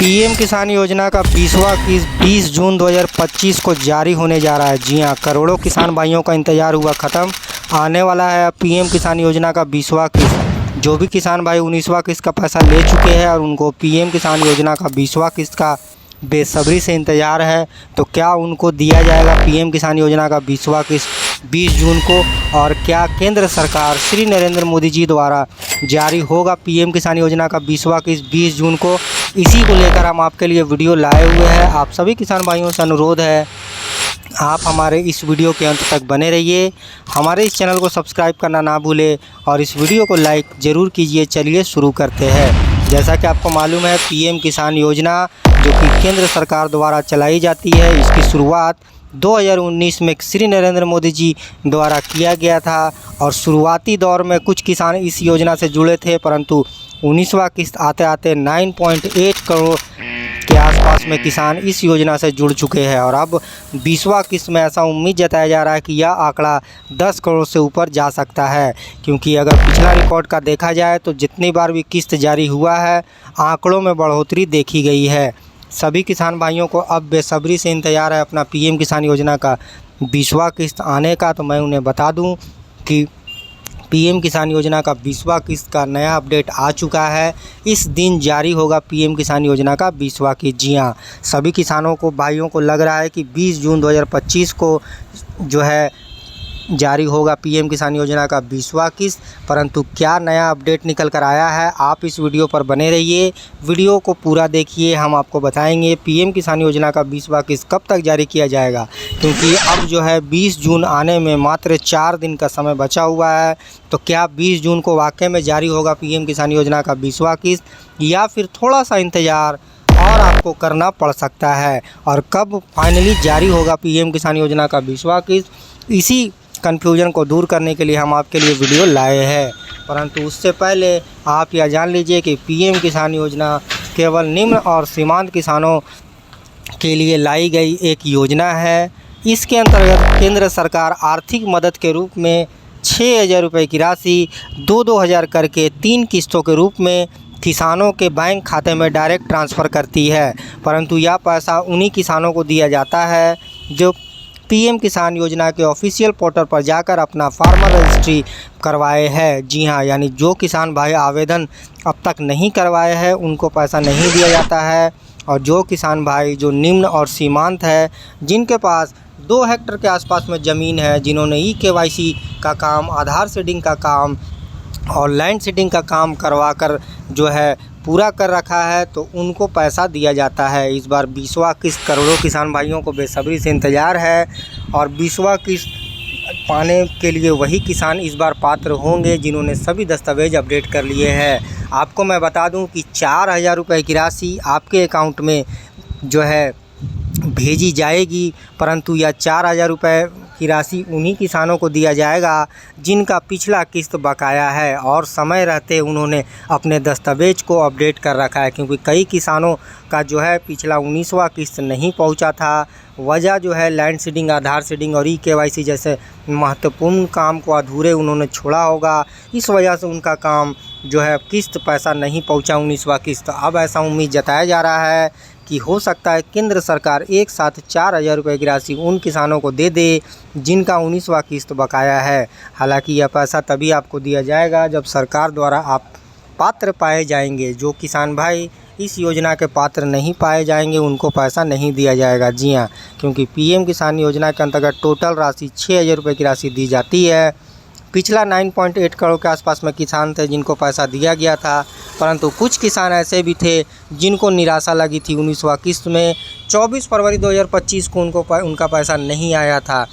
PM किसान योजना का 20वां किस्त 20 जून 2025 को जारी होने जा रहा है। जी हां, करोड़ों किसान भाइयों का इंतज़ार हुआ ख़त्म। आने वाला है अब पीएम किसान योजना का 20वां किस्त। जो भी किसान भाई 19वां किस्त का पैसा ले चुके हैं और उनको पीएम किसान योजना का 20वां किस्त का बेसब्री से इंतज़ार है, तो क्या उनको दिया जाएगा पीएम किसान योजना का 20वां किस्त 20 जून को? और क्या केंद्र सरकार श्री नरेंद्र मोदी जी द्वारा जारी होगा पीएम किसान योजना का 20वां किस्त 20 जून को? इसी को लेकर हम आपके लिए वीडियो लाए हुए हैं। आप सभी किसान भाइयों से अनुरोध है, आप हमारे इस वीडियो के अंत तक बने रहिए। हमारे इस चैनल को सब्सक्राइब करना ना भूलें और इस वीडियो को लाइक ज़रूर कीजिए। चलिए शुरू करते हैं। जैसा कि आपको मालूम है, पीएम किसान योजना जो कि केंद्र सरकार द्वारा चलाई जाती है, इसकी शुरुआत 2019 में श्री नरेंद्र मोदी जी द्वारा किया गया था। और शुरुआती दौर में कुछ किसान इस योजना से जुड़े थे, परंतु 19वां किस्त आते आते 9.8 करोड़ के आसपास में किसान इस योजना से जुड़ चुके हैं। और अब 20वां किस्त में ऐसा उम्मीद जताया जा रहा है कि यह आंकड़ा 10 करोड़ से ऊपर जा सकता है, क्योंकि अगर पिछला रिकॉर्ड का देखा जाए तो जितनी बार भी किस्त जारी हुआ है, आंकड़ों में बढ़ोतरी देखी गई है। सभी किसान भाइयों को अब बेसब्री से इंतज़ार है अपना पीएम किसान योजना का 20वां किस्त आने का। तो मैं उन्हें बता दूं कि पीएम किसान योजना का 20वां किस्त का नया अपडेट आ चुका है। इस दिन जारी होगा पीएम किसान योजना का 20वां किस्त। जी हाँ, सभी किसानों को भाइयों को लग रहा है कि 20 जून 2025 को जो है जारी होगा पीएम किसान योजना का 20वां किस्त। परंतु क्या नया अपडेट निकल कर आया है, आप इस वीडियो पर बने रहिए। वीडियो को पूरा देखिए, हम आपको बताएंगे पीएम किसान योजना का 20वां किस्त कब तक जारी किया जाएगा, क्योंकि अब जो है 20 जून आने में मात्र 4 दिन का समय बचा हुआ है। तो क्या 20 जून को वाकई में जारी होगा पीएम किसान योजना का 20वां किस्त, या फिर थोड़ा सा इंतज़ार और आपको करना पड़ सकता है? और कब फाइनली जारी होगा पीएम किसान योजना का 20वां किस्त, इसी कन्फ्यूजन को दूर करने के लिए हम आपके लिए वीडियो लाए हैं। परंतु उससे पहले आप यह जान लीजिए कि पीएम किसान योजना केवल निम्न और सीमांत किसानों के लिए लाई गई एक योजना है। इसके अंतर्गत केंद्र सरकार आर्थिक मदद के रूप में 6,000 रुपये की राशि 2-2 हज़ार करके 3 किस्तों के रूप में किसानों के बैंक खाते में डायरेक्ट ट्रांसफ़र करती है। परंतु यह पैसा उन्हीं किसानों को दिया जाता है जो पीएम किसान योजना के ऑफिशियल पोर्टल पर जाकर अपना फार्मर रजिस्ट्री करवाए हैं। जी हाँ, यानी जो किसान भाई आवेदन अब तक नहीं करवाए हैं उनको पैसा नहीं दिया जाता है। और जो किसान भाई जो निम्न और सीमांत है, जिनके पास 2 हेक्टेयर के आसपास में ज़मीन है, जिन्होंने ई-केवाईसी का काम, आधार सीडिंग का काम और लैंड सीडिंग का काम करवा कर जो है पूरा कर रखा है, तो उनको पैसा दिया जाता है। इस बार 20वां किस्त करोड़ों किसान भाइयों को बेसब्री से इंतज़ार है। और 20वां किस्त पाने के लिए वही किसान इस बार पात्र होंगे जिन्होंने सभी दस्तावेज अपडेट कर लिए हैं। आपको मैं बता दूं कि 4,000 रुपये की राशि आपके अकाउंट में जो है भेजी जाएगी, परंतु यह 4,000 रुपये की राशि उन्हीं किसानों को दिया जाएगा जिनका पिछला किस्त बकाया है और समय रहते उन्होंने अपने दस्तावेज को अपडेट कर रखा है। क्योंकि कई किसानों का जो है पिछला 19वां किस्त नहीं पहुंचा था। वजह जो है लैंड सीडिंग, आधार सीडिंग और ई-केवाईसी जैसे महत्वपूर्ण काम को अधूरे उन्होंने छोड़ा होगा। इस वजह से उनका काम जो है किस्त पैसा नहीं पहुंचा 19वां किस्त। अब ऐसा उम्मीद जताया जा रहा है कि हो सकता है केंद्र सरकार एक साथ 4,000 रुपये की राशि उन किसानों को दे दे जिनका 19वां किस्त बकाया है। हालांकि यह पैसा तभी आपको दिया जाएगा जब सरकार द्वारा आप पात्र पाए जाएंगे। जो किसान भाई इस योजना के पात्र नहीं पाए जाएंगे उनको पैसा नहीं दिया जाएगा। जी हाँ, क्योंकि पीएम किसान योजना के अंतर्गत टोटल राशि 6,000 रुपये की राशि दी जाती है। पिछला 9.8 करोड़ के आसपास में किसान थे जिनको पैसा दिया गया था, परंतु कुछ किसान ऐसे भी थे जिनको निराशा लगी थी 19वां किस्त में। 24 फरवरी 2025 को उनका पैसा नहीं आया था।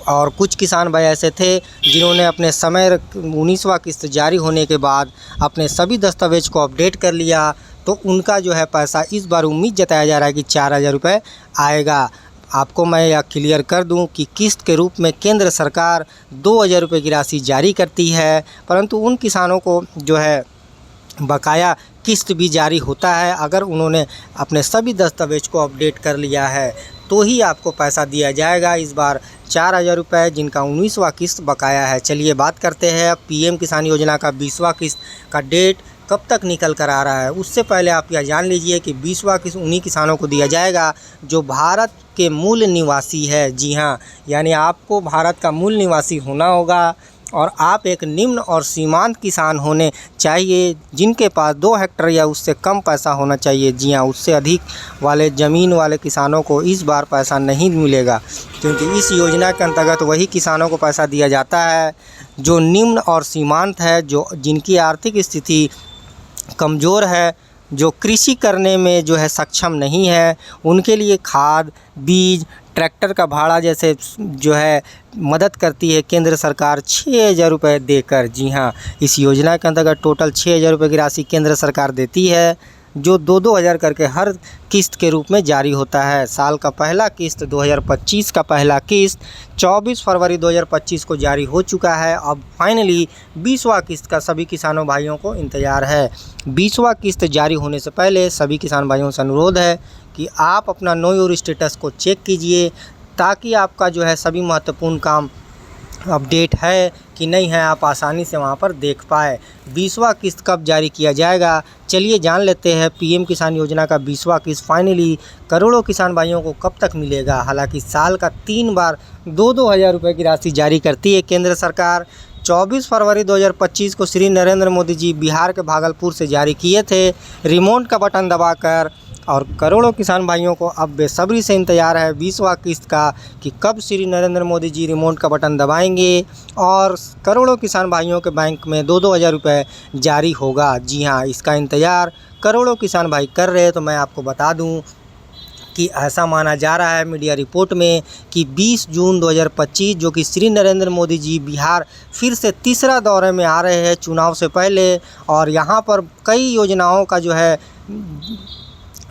और कुछ किसान भाई ऐसे थे जिन्होंने अपने समय 19वां किस्त जारी होने के बाद अपने सभी दस्तावेज को अपडेट कर लिया, तो उनका जो है पैसा इस बार उम्मीद जताया जा रहा है कि 4,000 रुपये आएगा। आपको मैं यह क्लियर कर दूं कि किस्त के रूप में केंद्र सरकार 2,000 रुपये की राशि जारी करती है, परंतु उन किसानों को जो है बकाया किस्त भी जारी होता है। अगर उन्होंने अपने सभी दस्तावेज को अपडेट कर लिया है तो ही आपको पैसा दिया जाएगा। इस बार 4,000 रुपये जिनका 19वां किस्त बकाया है। चलिए बात करते हैं अब पीएम किसान योजना का 20वां किस्त का डेट कब तक निकल कर आ रहा है। उससे पहले आप यह जान लीजिए कि 20वां किस्त उन्हीं किसानों को दिया जाएगा जो भारत के मूल निवासी है। जी हाँ, यानी आपको भारत का मूल निवासी होना होगा और आप एक निम्न और सीमांत किसान होने चाहिए जिनके पास 2 हेक्टेयर या उससे कम पैसा होना चाहिए। जी हाँ, उससे अधिक वाले ज़मीन वाले किसानों को इस बार पैसा नहीं मिलेगा, क्योंकि इस योजना के अंतर्गत वही किसानों को पैसा दिया जाता है जो निम्न और सीमांत है, जो जिनकी आर्थिक स्थिति कमज़ोर है, जो कृषि करने में जो है सक्षम नहीं है। उनके लिए खाद, बीज, ट्रैक्टर का भाड़ा जैसे जो है मदद करती है केंद्र सरकार 6,000 रुपये देकर। जी हाँ, इस योजना के अंतर्गत टोटल 6,000 रुपये की राशि केंद्र सरकार देती है, जो 2-2 हज़ार करके हर किस्त के रूप में जारी होता है। साल का पहला किस्त 2025 का पहला किस्त 24 फरवरी 2025 को जारी हो चुका है। अब फाइनली 20वां किस्त का सभी किसानों भाइयों को इंतज़ार है। 20वां किस्त जारी होने से पहले सभी किसान भाइयों से अनुरोध है कि आप अपना नो योर स्टेटस को चेक कीजिए, ताकि आपका जो है सभी महत्वपूर्ण काम अपडेट है कि नहीं है, आप आसानी से वहां पर देख पाए। 20वां किस्त कब जारी किया जाएगा, चलिए जान लेते हैं। पीएम किसान योजना का 20वां किस्त फाइनली करोड़ों किसान भाइयों को कब तक मिलेगा। हालांकि साल का 3 बार 2-2 हज़ार रुपये की राशि जारी करती है केंद्र सरकार। 24 फरवरी 2025 को श्री नरेंद्र मोदी जी बिहार के भागलपुर से जारी किए थे रिमोट का बटन दबाकर, और करोड़ों किसान भाइयों को अब बेसब्री से इंतज़ार है 20वां किस्त का कि कब श्री नरेंद्र मोदी जी रिमोट का बटन दबाएंगे और करोड़ों किसान भाइयों के बैंक में 2-2 हज़ार रुपये जारी होगा। जी हाँ, इसका इंतज़ार करोड़ों किसान भाई कर रहे हैं। तो मैं आपको बता दूं कि ऐसा माना जा रहा है मीडिया रिपोर्ट में कि 20 जून 2025 जो कि श्री नरेंद्र मोदी जी बिहार फिर से तीसरा दौरे में आ रहे हैं चुनाव से पहले, और यहाँ पर कई योजनाओं का जो है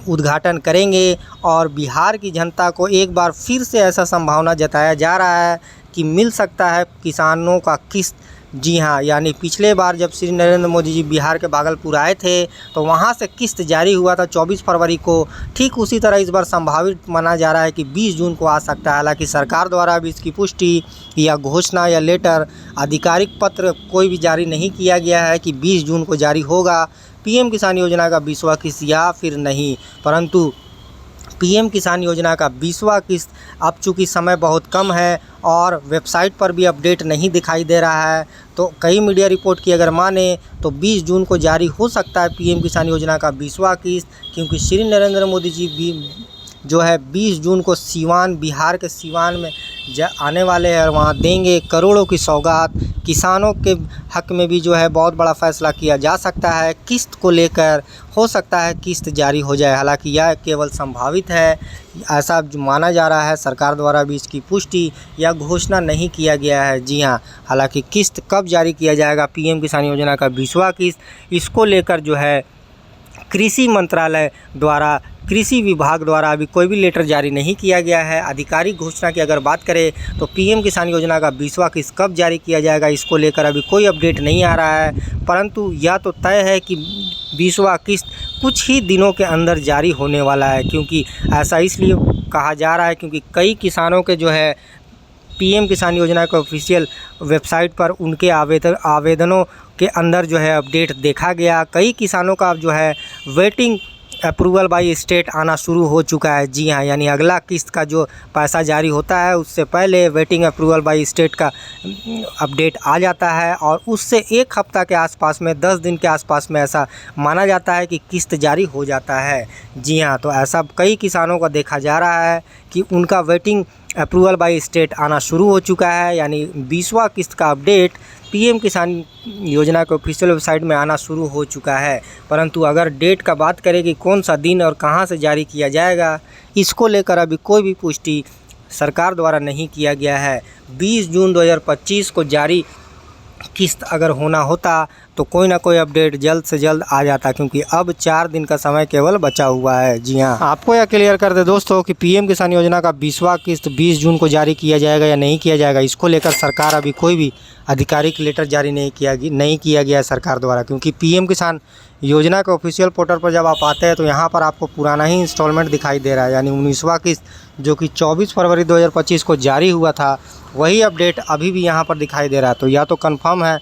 उद्घाटन करेंगे और बिहार की जनता को एक बार फिर से ऐसा संभावना जताया जा रहा है कि मिल सकता है किसानों का किस्त। जी हाँ, यानी पिछले बार जब श्री नरेंद्र मोदी जी बिहार के भागलपुर आए थे तो वहाँ से किस्त जारी हुआ था 24 फरवरी को। ठीक उसी तरह इस बार संभावित माना जा रहा है कि 20 जून को आ सकता है। हालांकि सरकार द्वारा अभी इसकी पुष्टि या घोषणा या लेटर आधिकारिक पत्र कोई भी जारी नहीं किया गया है कि 20 जून को जारी होगा पीएम किसान योजना का 20वां किस्त या फिर नहीं। परंतु पीएम किसान योजना का 20वां किस्त अब चूँकि समय बहुत कम है और वेबसाइट पर भी अपडेट नहीं दिखाई दे रहा है, तो कई मीडिया रिपोर्ट की अगर माने तो 20 जून को जारी हो सकता है पीएम किसान योजना का 20वां किस्त, क्योंकि श्री नरेंद्र मोदी जी भी जो है 20 जून को सीवान, बिहार के सीवान में आने वाले हैं और वहाँ देंगे करोड़ों की सौगात। किसानों के हक में भी जो है बहुत बड़ा फैसला किया जा सकता है। किस्त को लेकर हो सकता है किस्त जारी हो जाए, हालांकि यह केवल संभावित है, ऐसा माना जा रहा है। सरकार द्वारा भी इसकी पुष्टि या घोषणा नहीं किया गया है। जी हाँ, हालांकि किस्त कब जारी किया जाएगा पीएम किसान योजना का 20वां किस्त, इसको लेकर जो है कृषि मंत्रालय द्वारा, कृषि विभाग द्वारा अभी कोई भी लेटर जारी नहीं किया गया है। आधिकारिक घोषणा की अगर बात करें तो पीएम किसान योजना का 20वां किस्त कब जारी किया जाएगा इसको लेकर अभी कोई अपडेट नहीं आ रहा है। परंतु यह तो तय है कि 20वां किस्त कुछ ही दिनों के अंदर जारी होने वाला है, क्योंकि ऐसा इसलिए कहा जा रहा है क्योंकि कई किसानों के जो है पीएम किसान योजना के ऑफिशियल वेबसाइट पर उनके आवेदनों के अंदर जो है अपडेट देखा गया। कई किसानों का अब जो है वेटिंग अप्रूवल बाय स्टेट आना शुरू हो चुका है। जी हाँ, यानी अगला किस्त का जो पैसा जारी होता है उससे पहले वेटिंग अप्रूवल बाय स्टेट का अपडेट आ जाता है और उससे 1 हफ्ता के आसपास में, 10 दिन के आसपास में ऐसा माना जाता है कि किस्त जारी हो जाता है। जी हाँ, तो ऐसा कई किसानों का देखा जा रहा है कि उनका वेटिंग अप्रूवल बाय स्टेट आना शुरू हो चुका है, यानी 20वां किस्त का अपडेट पीएम किसान योजना के ऑफिशियल वेबसाइट में आना शुरू हो चुका है। परंतु अगर डेट का बात करें कि कौन सा दिन और कहां से जारी किया जाएगा, इसको लेकर अभी कोई भी पुष्टि सरकार द्वारा नहीं किया गया है। 20 जून 2025 को जारी किस्त अगर होना होता तो कोई ना कोई अपडेट जल्द से जल्द आ जाता, क्योंकि अब 4 दिन का समय केवल बचा हुआ है। जी हाँ, आपको यह क्लियर कर दे दोस्तों कि पीएम किसान योजना का 20वां किस्त 20 जून को जारी किया जाएगा या नहीं किया जाएगा, इसको लेकर सरकार अभी कोई भी आधिकारिक लेटर जारी नहीं किया गया है सरकार द्वारा। क्योंकि पीएम किसान योजना के ऑफिशियल पोर्टल पर जब आप आते हैं तो यहाँ पर आपको पुराना ही इंस्टॉलमेंट दिखाई दे रहा है, यानी 19वां किस्त जो कि 24 फरवरी 2025 को जारी हुआ था, वही अपडेट अभी भी यहाँ पर दिखाई दे रहा है। तो या तो कन्फर्म है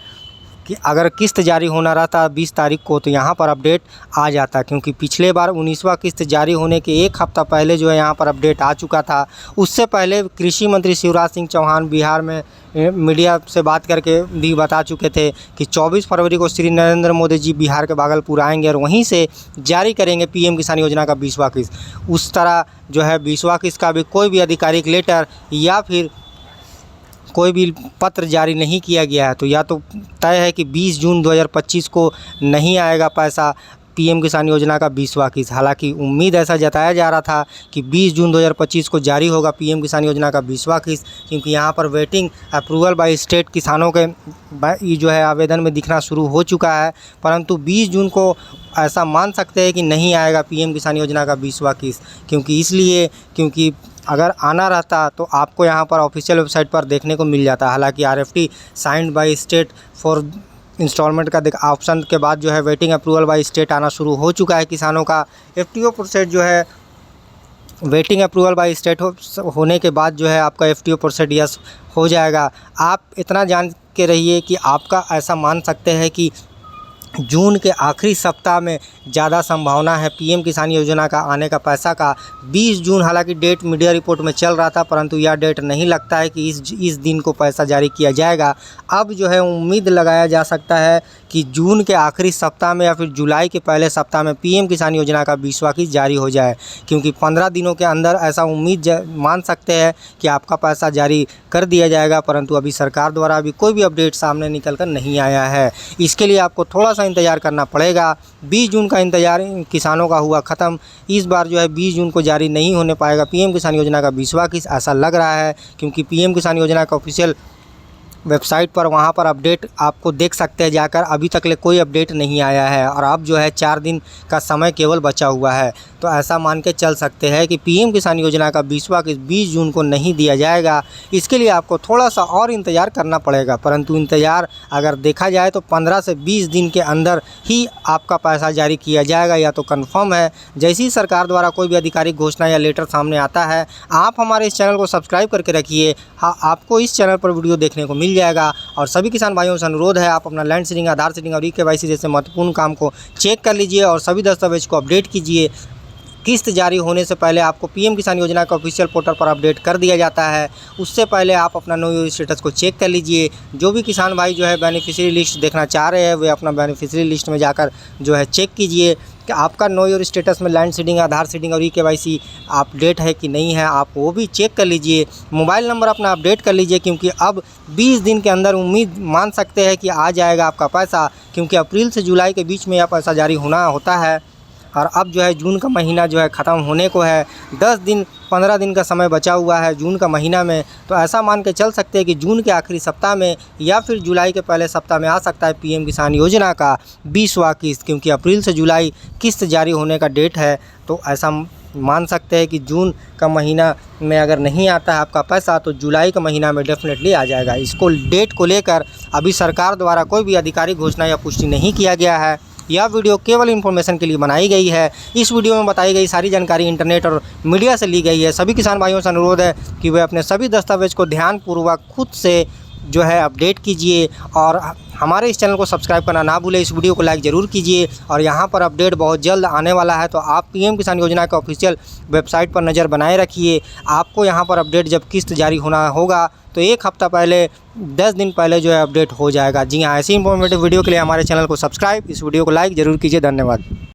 कि अगर किस्त जारी होना रहता 20 तारीख को तो यहाँ पर अपडेट आ जाता, क्योंकि पिछले बार 19वां किस्त जारी होने के एक हफ़्ता पहले जो है यहाँ पर अपडेट आ चुका था। उससे पहले कृषि मंत्री शिवराज सिंह चौहान बिहार में मीडिया से बात करके भी बता चुके थे कि 24 फरवरी को श्री नरेंद्र मोदी जी बिहार के भागलपुर आएंगे और वहीं से जारी करेंगे पीएम किसान योजना का 20वां किस्त। उस तरह जो है 20वां किस्त का भी कोई भी आधिकारिक लेटर या फिर कोई भी पत्र जारी नहीं किया गया है। तो या तो तय है कि 20 जून 2025 को नहीं आएगा पैसा पीएम किसान योजना का 20वां किस्त। हालांकि उम्मीद ऐसा जताया जा रहा था कि 20 जून 2025 को जारी होगा पीएम किसान योजना का 20वां किस्त, क्योंकि यहाँ पर वेटिंग अप्रूवल बाय स्टेट किसानों के ये जो है आवेदन में दिखना शुरू हो चुका है। परंतु 20 जून को ऐसा मान सकते हैं कि नहीं आएगा पीएम किसान योजना का 20वां किस्त, क्योंकि अगर आना रहता तो आपको यहाँ पर ऑफिशियल वेबसाइट पर देखने को मिल जाता। हालांकि RFT signed by state for instalment का ऑप्शन के बाद जो है वेटिंग अप्रूवल बाय स्टेट आना शुरू हो चुका है किसानों का। एफटीओ प्रोसेस जो है वेटिंग अप्रूवल बाय स्टेट होने के बाद जो है आपका एफटीओ प्रोसेस यस हो जाएगा। आप इतना जान के रहिए कि आपका ऐसा मान सकते हैं कि जून के आखिरी सप्ताह में ज़्यादा संभावना है पीएम किसान योजना का आने का पैसा का। 20 जून हालांकि डेट मीडिया रिपोर्ट में चल रहा था, परंतु यह डेट नहीं लगता है कि इस दिन को पैसा जारी किया जाएगा। अब जो है उम्मीद लगाया जा सकता है कि जून के आखिरी सप्ताह में या फिर जुलाई के पहले सप्ताह में पीएम किसान योजना का 20वां किस्त जारी हो जाए, क्योंकि 15 दिनों के अंदर ऐसा उम्मीद मान सकते हैं कि आपका पैसा जारी कर दिया जाएगा। परंतु अभी सरकार द्वारा अभी कोई भी अपडेट सामने निकल कर नहीं आया है। इसके लिए आपको थोड़ा सा इंतज़ार करना पड़ेगा। 20 जून का इंतज़ार किसानों का हुआ ख़त्म। इस बार जो है 20 जून को जारी नहीं होने पाएगा पीएम किसान योजना का 20वां किस्त, ऐसा लग रहा है, क्योंकि पीएम किसान योजना का ऑफिशियल वेबसाइट पर वहाँ पर अपडेट आपको देख सकते हैं जाकर। अभी तक ले कोई अपडेट नहीं आया है और अब जो है 4 दिन का समय केवल बचा हुआ है। तो ऐसा मान के चल सकते हैं कि पीएम किसान योजना का 20वां किस्त 20 जून को नहीं दिया जाएगा। इसके लिए आपको थोड़ा सा और इंतज़ार करना पड़ेगा, परंतु इंतज़ार अगर देखा जाए तो 15 से 20 दिन के अंदर ही आपका पैसा जारी किया जाएगा, या तो कन्फर्म है। जैसे ही सरकार द्वारा कोई भी आधिकारिक घोषणा या लेटर सामने आता है, आप हमारे इस चैनल को सब्सक्राइब करके रखिए। हाँ, आपको इस चैनल पर वीडियो देखने को मिल जाएगा। और सभी किसान भाइयों से अनुरोध है, आप अपना लैंड सीडिंग, आधार सीडिंग और ई-केवाईसी जैसे महत्वपूर्ण काम को चेक कर लीजिए और सभी दस्तावेज को अपडेट कीजिए। किस्त जारी होने से पहले आपको पीएम किसान योजना का ऑफिशियल पोर्टल पर अपडेट कर दिया जाता है। उससे पहले आप अपना नो योर स्टेटस को चेक कर लीजिए। जो भी किसान भाई जो है बेनिफिशियरी लिस्ट देखना चाह रहे हैं, वे अपना बेनिफिशियरी लिस्ट में जाकर जो है चेक कीजिए कि आपका नो योर स्टेटस में लैंड सीडिंग, आधार सीडिंग और ई-केवाईसी अपडेट है कि नहीं है। आप वो भी चेक कर लीजिए। मोबाइल नंबर अपना अपडेट कर लीजिए, क्योंकि अब 20 दिन के अंदर उम्मीद मान सकते हैं कि आ जाएगा आपका पैसा, क्योंकि अप्रैल से जुलाई के बीच में यह पैसा जारी होना होता है। और अब जो है जून का महीना जो है ख़त्म होने को है। 10 दिन 15 दिन का समय बचा हुआ है जून का महीना में। तो ऐसा मान के चल सकते हैं कि जून के आखिरी सप्ताह में या फिर जुलाई के पहले सप्ताह में आ सकता है पीएम किसान योजना का 20वां किस्त, क्योंकि अप्रैल से जुलाई किस्त जारी होने का डेट है। तो ऐसा मान सकते हैं कि जून का महीना में अगर नहीं आता है आपका पैसा, तो जुलाई का महीना में डेफिनेटली आ जाएगा। इसको डेट को लेकर अभी सरकार द्वारा कोई भी आधिकारिक घोषणा या पुष्टि नहीं किया गया है। यह वीडियो केवल इन्फॉर्मेशन के लिए बनाई गई है। इस वीडियो में बताई गई सारी जानकारी इंटरनेट और मीडिया से ली गई है। सभी किसान भाइयों से अनुरोध है कि वे अपने सभी दस्तावेज को ध्यानपूर्वक खुद से जो है अपडेट कीजिए और हमारे इस चैनल को सब्सक्राइब करना ना भूलें। इस वीडियो को लाइक ज़रूर कीजिए और यहाँ पर अपडेट बहुत जल्द आने वाला है, तो आप पीएम किसान योजना के ऑफिशियल वेबसाइट पर नज़र बनाए रखिए। आपको यहाँ पर अपडेट जब किस्त जारी होना होगा तो एक हफ़्ता पहले, 10 दिन पहले जो है अपडेट हो जाएगा। जी हाँ, ऐसी इंफॉर्मेटिव वीडियो के लिए हमारे चैनल को सब्सक्राइब, इस वीडियो को लाइक ज़रूर कीजिए। धन्यवाद।